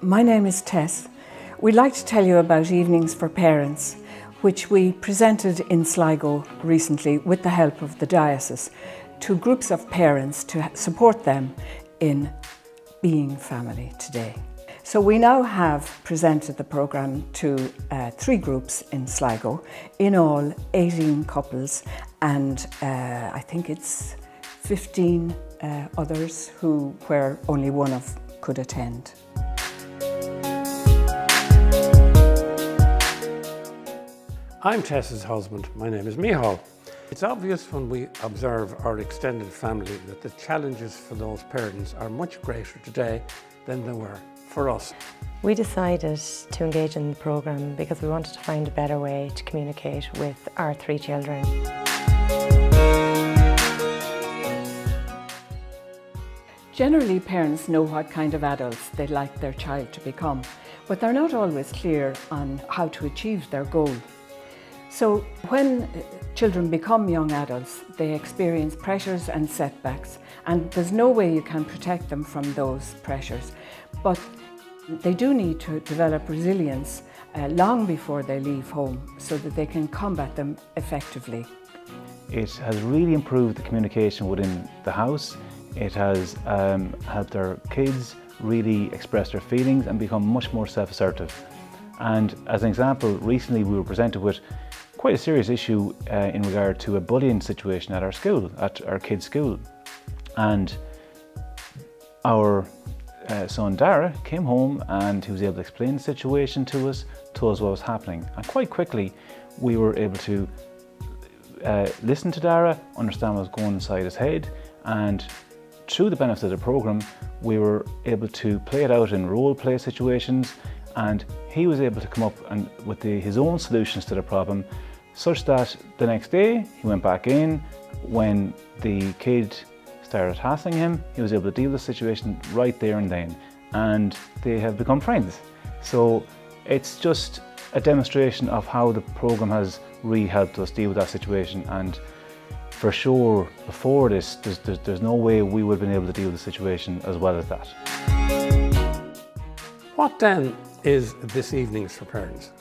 My name is Tess. We'd like to tell you about Evenings for Parents, which we presented in Sligo recently with the help of the diocese to groups of parents to support them in being family today. So we now have presented the programme to 3 groups in Sligo, in all 18 couples and I think it's 15 others where only one of could attend. I'm Tess's husband. My name is Michal. It's obvious when we observe our extended family that the challenges for those parents are much greater today than they were for us. We decided to engage in the programme because we wanted to find a better way to communicate with our 3 children. Generally, parents know what kind of adults they'd like their child to become, but they're not always clear on how to achieve their goal. So when children become young adults, they experience pressures and setbacks, and there's no way you can protect them from those pressures. But they do need to develop resilience long before they leave home so that they can combat them effectively. It has really improved the communication within the house. It has helped our kids really express their feelings and become much more self-assertive. And as an example, recently we were presented with quite a serious issue in regard to a bullying situation at our school, at our kids' school. And our son Dara came home and he was able to explain the situation to us, told us what was happening. And quite quickly we were able to listen to Dara, understand what was going inside his head, and through the benefit of the programme we were able to play it out in role play situations, and he was able to come up with his own solutions to the problem, such that the next day he went back in. When the kid started hassling him, he was able to deal with the situation right there and then, and they have become friends. So it's just a demonstration of how the programme has really helped us deal with that situation, and for sure before this there's no way we would have been able to deal with the situation as well as that. What then is this Evenings for Parents?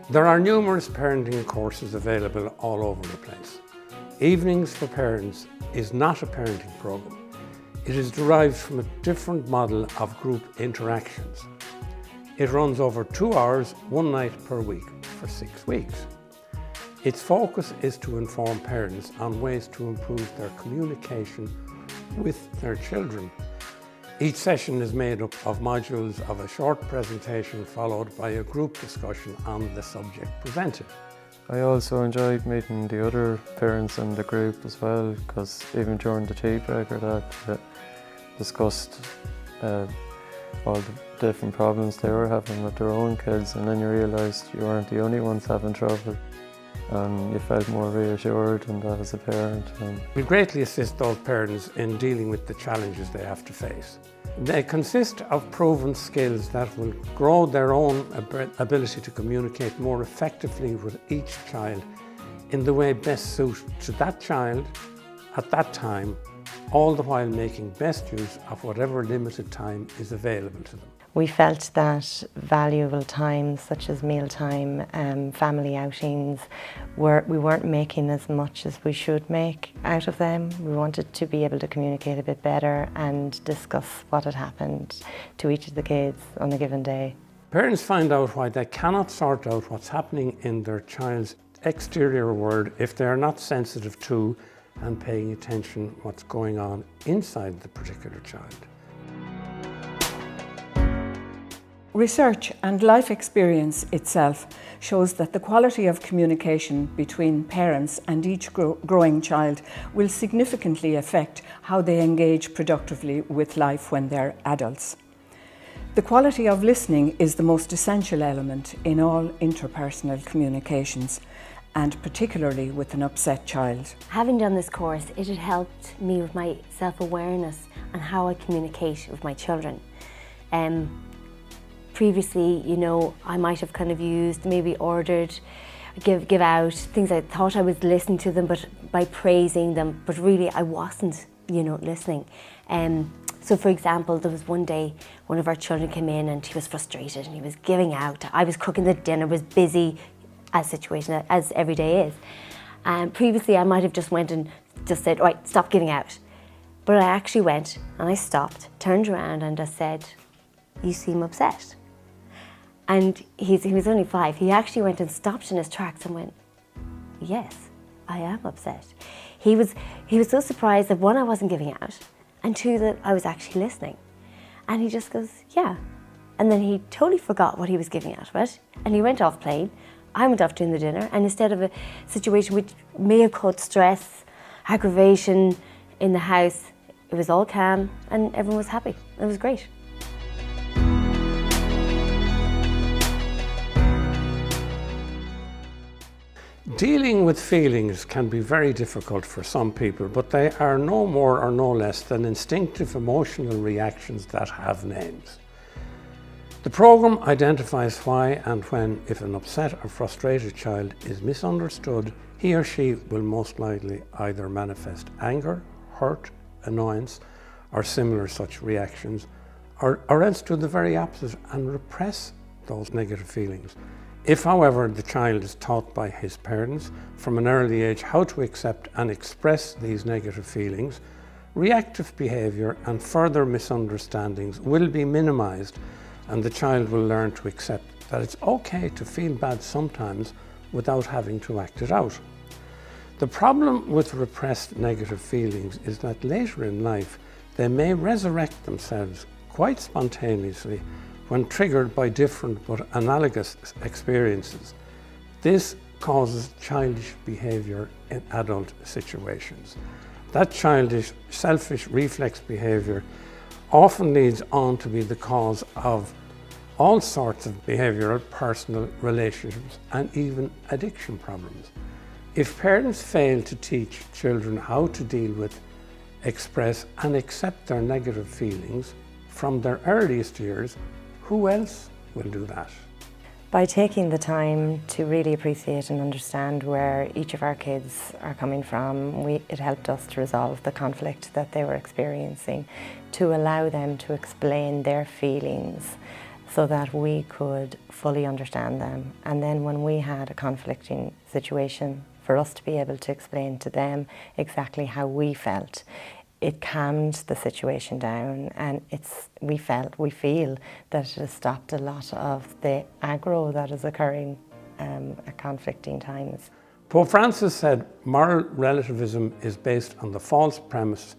There are numerous parenting courses available all over the place. Evenings for Parents is not a parenting programme. It is derived from a different model of group interactions. It runs over 2 hours, 1 night per week for 6 weeks. Its focus is to inform parents on ways to improve their communication with their children. Each session is made up of modules of a short presentation followed by a group discussion on the subject presented. I also enjoyed meeting the other parents in the group as well, because even during the tea break or that, discussed all the different problems they were having with their own kids, and then you realised you weren't the only ones having trouble. And you felt more reassured in that as a parent. We greatly assist those parents in dealing with the challenges they have to face. They consist of proven skills that will grow their own ability to communicate more effectively with each child in the way best suited to that child at that time, all the while making best use of whatever limited time is available to them. We felt that valuable times such as mealtime, family outings, we weren't making as much as we should make out of them. We wanted to be able to communicate a bit better and discuss what had happened to each of the kids on a given day. Parents find out why they cannot sort out what's happening in their child's exterior world if they are not sensitive to and paying attention to what's going on inside the particular child. Research and life experience itself shows that the quality of communication between parents and each growing child will significantly affect how they engage productively with life when they're adults. The quality of listening is the most essential element in all interpersonal communications, and particularly with an upset child. Having done this course, it had helped me with my self-awareness and how I communicate with my children. Previously, you know, I might have kind of used, maybe ordered, give out things. I thought I was listening to them, but by praising them, but really I wasn't, you know, listening. So for example, there was one day one of our children came in and he was frustrated and he was giving out. I was cooking the dinner, was busy as every day is. Previously I might have just went and just said, right, stop giving out. But I actually went and I stopped, turned around and I said, you seem upset. And he was only 5. He actually went and stopped in his tracks and went, yes, I am upset. He was so surprised that 1, I wasn't giving out, and 2, that I was actually listening. And he just goes, yeah. And then he totally forgot what he was giving out, right? And he went off playing. I went off doing the dinner, and instead of a situation which may have caused stress, aggravation in the house, it was all calm and everyone was happy. It was great. Dealing with feelings can be very difficult for some people, but they are no more or no less than instinctive emotional reactions that have names. The programme identifies why and when, if an upset or frustrated child is misunderstood, he or she will most likely either manifest anger, hurt, annoyance, or similar such reactions, or else do the very opposite and repress those negative feelings. If, however, the child is taught by his parents from an early age how to accept and express these negative feelings, reactive behaviour and further misunderstandings will be minimised, and the child will learn to accept that it's okay to feel bad sometimes without having to act it out. The problem with repressed negative feelings is that later in life they may resurrect themselves quite spontaneously when triggered by different but analogous experiences. This causes childish behaviour in adult situations. That childish, selfish reflex behaviour often leads on to be the cause of all sorts of behavioural, personal, relationships and even addiction problems. If parents fail to teach children how to deal with, express and accept their negative feelings from their earliest years, who else will do that? By taking the time to really appreciate and understand where each of our kids are coming from, it helped us to resolve the conflict that they were experiencing, to allow them to explain their feelings so that we could fully understand them. And then when we had a conflicting situation, for us to be able to explain to them exactly how we felt, it calmed the situation down, and we feel that it has stopped a lot of the aggro that is occurring at conflicting times. Pope Francis said moral relativism is based on the false premise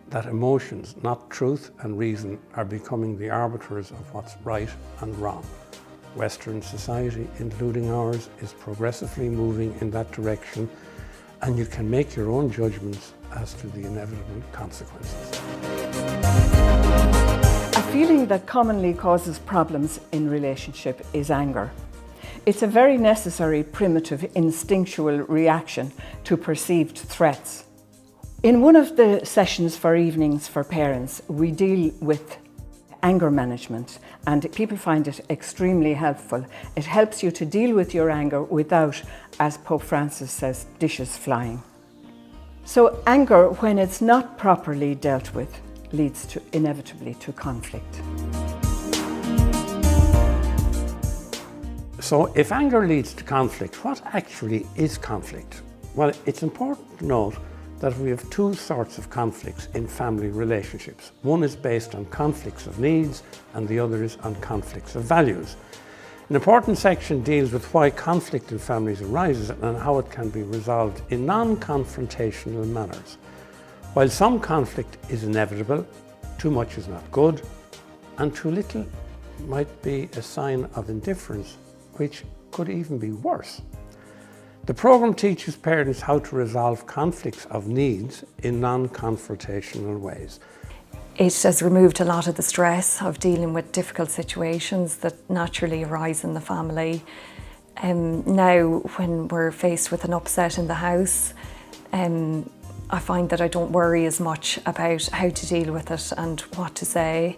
that emotions, not truth and reason, are becoming the arbiters of what's right and wrong. Western society, including ours, is progressively moving in that direction, and you can make your own judgments as to the inevitable consequences. A feeling that commonly causes problems in relationship is anger. It's a very necessary, primitive, instinctual reaction to perceived threats. In one of the sessions for evenings for parents, we deal with anger management, and people find it extremely helpful. It helps you to deal with your anger without, as Pope Francis says, dishes flying. So anger, when it's not properly dealt with, leads inevitably to conflict. So if anger leads to conflict, what actually is conflict? Well, it's important to note that we have 2 sorts of conflicts in family relationships. One is based on conflicts of needs and the other is on conflicts of values. An important section deals with why conflict in families arises and how it can be resolved in non-confrontational manners. While some conflict is inevitable, too much is not good, and too little might be a sign of indifference, which could even be worse. The programme teaches parents how to resolve conflicts of needs in non-confrontational ways. It has removed a lot of the stress of dealing with difficult situations that naturally arise in the family. Now, when we're faced with an upset in the house, I find that I don't worry as much about how to deal with it and what to say.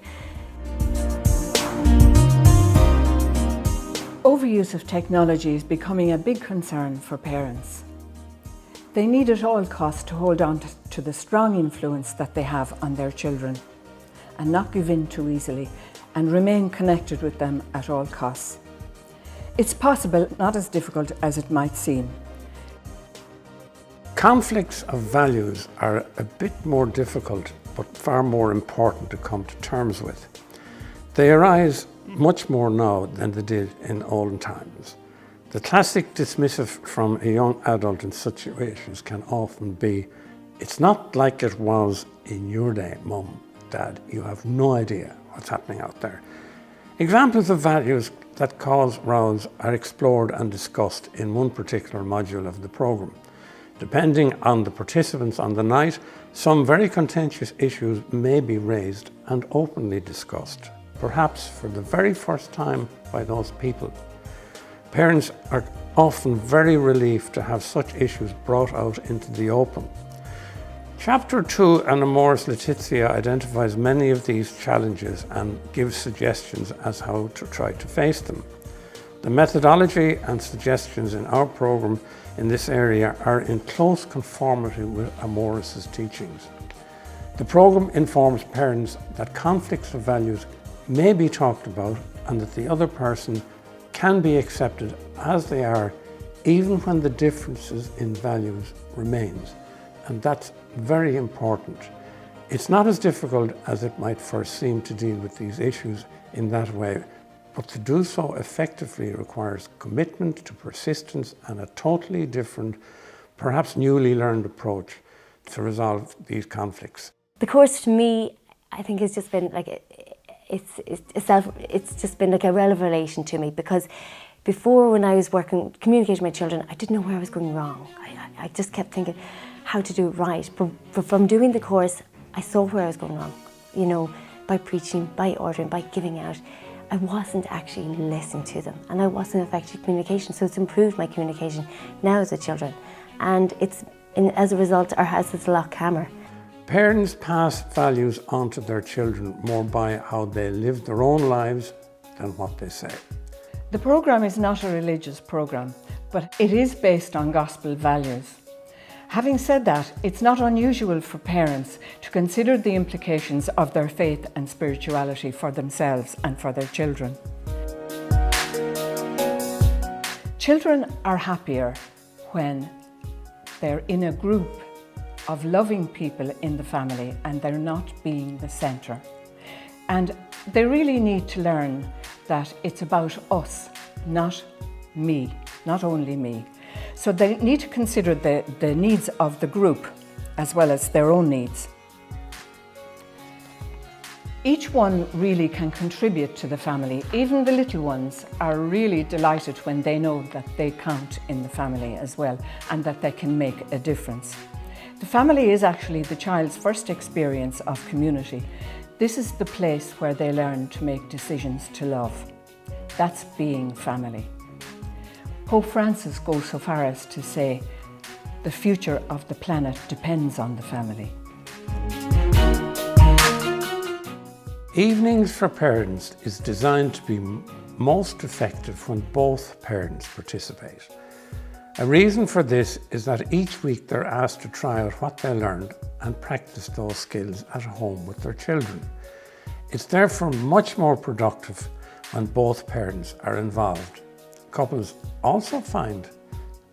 Overuse of technology is becoming a big concern for parents. They need at all costs to hold on to the strong influence that they have on their children. and not give in too easily, and remain connected with them at all costs. It's possible, not as difficult as it might seem. Conflicts of values are a bit more difficult, but far more important to come to terms with. They arise much more now than they did in olden times. The classic dismissive from a young adult in such situations can often be, "It's not like it was in your day, Mum, Dad. You have no idea what's happening out there." Examples of values that cause rows are explored and discussed in one particular module of the programme. Depending on the participants on the night, some very contentious issues may be raised and openly discussed, perhaps for the very first time by those people. Parents are often very relieved to have such issues brought out into the open. Chapter 2, Amoris Laetitia, identifies many of these challenges and gives suggestions as how to try to face them. The methodology and suggestions in our programme in this area are in close conformity with Amoris's teachings. The programme informs parents that conflicts of values may be talked about and that the other person can be accepted as they are, even when the differences in values remains. And that's very important. It's not as difficult as it might first seem to deal with these issues in that way, but to do so effectively requires commitment to persistence and a totally different, perhaps newly learned approach to resolve these conflicts. The course to me, I think, has just been like it's just been like a revelation to me, because before, when I was communicating with my children, I didn't know where I was going wrong. I just kept thinking how to do it right. But from doing the course, I saw where I was going wrong. You know, by preaching, by ordering, by giving out, I wasn't actually listening to them, and I wasn't effective communication. So it's improved my communication now with the children, and as a result, our house is a lot calmer. Parents pass values on to their children more by how they live their own lives than what they say. The programme is not a religious programme, but it is based on gospel values. Having said that, it's not unusual for parents to consider the implications of their faith and spirituality for themselves and for their children. Children are happier when they're in a group of loving people in the family and they're not being the centre. And they really need to learn that it's about us, not me, not only me. So they need to consider the needs of the group as well as their own needs. Each one really can contribute to the family. Even the little ones are really delighted when they know that they count in the family as well and that they can make a difference. The family is actually the child's first experience of community. This is the place where they learn to make decisions to love. That's being family. Pope Francis goes so far as to say, the future of the planet depends on the family. Evenings for Parents is designed to be most effective when both parents participate. A reason for this is that each week they're asked to try out what they learned and practice those skills at home with their children. It's therefore much more productive when both parents are involved. Couples also find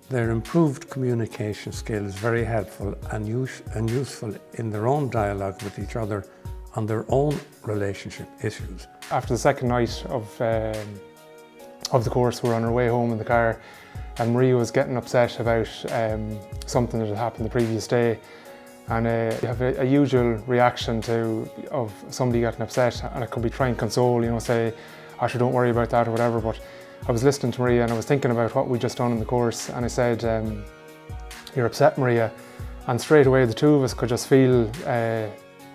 their improved communication skills very helpful and useful in their own dialogue with each other on their own relationship issues. After the second night of the course, we were on our way home in the car, and Maria was getting upset about something that had happened the previous day. And you have a usual reaction of somebody getting upset, and it could be try and console, you know, say, "Asher, don't worry about that," or whatever. But I was listening to Maria and I was thinking about what we'd just done in the course, and I said, "You're upset, Maria," and straight away the two of us could just feel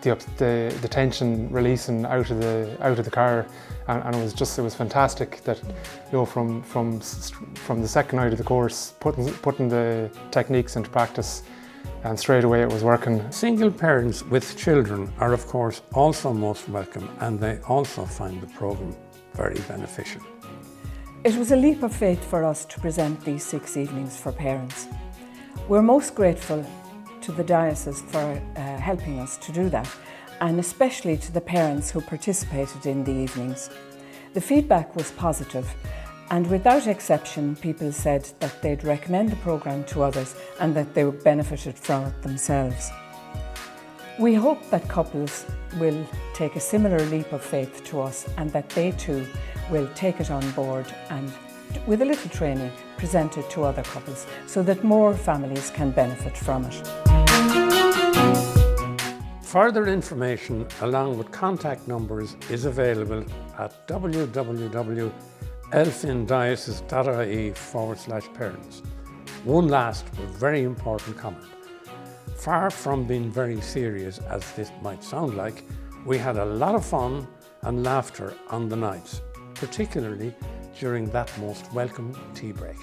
the tension releasing out of the car, and it was fantastic that, you know, from the second night of the course, putting the techniques into practice, and straight away it was working. Single parents with children are of course also most welcome, and they also find the programme very beneficial. It was a leap of faith for us to present these 6 evenings for parents. We're most grateful to the diocese for helping us to do that, and especially to the parents who participated in the evenings. The feedback was positive, and without exception, people said that they'd recommend the programme to others and that they benefited from it themselves. We hope that couples will take a similar leap of faith to us and that they too will take it on board and, with a little training, present it to other couples so that more families can benefit from it. Further information along with contact numbers is available at www.elfindiocese.ie/parents. One last but very important comment. Far from being very serious as this might sound like, we had a lot of fun and laughter on the nights, particularly during that most welcome tea break.